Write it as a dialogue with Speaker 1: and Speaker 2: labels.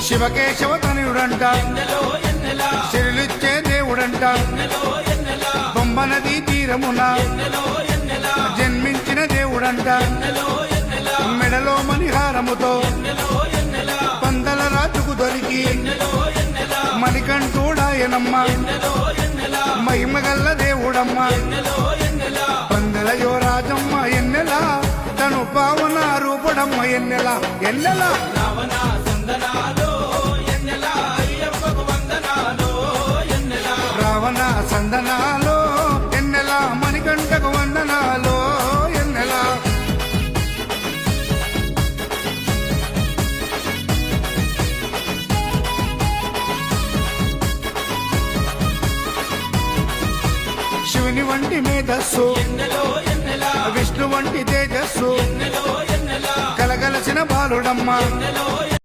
Speaker 1: శివకేశవ తనయుడంట శిరులిచ్చే దేవుడంట పంబ నదీ తీరమున జన్మించిన దేవుడంట మెడలో మణిహారముతో పందల రాజుకు దొరికి మణికంఠుడాయనమ్మ మహిమగల్ల దేవుడమ్మ పందల యువరాజమ్మ ఎన్నెలా తను పావన రూపుడమ్మ ఎన్నెలా ఎన్నెలా రావణ సందనాలో ఎన్నెలా మణికంఠకు వందనాలో ఎన్నెలా శివుని వంటి మేధస్సు విష్ణు వంటి తేజస్సు కలగలసిన బాలుడమ్మ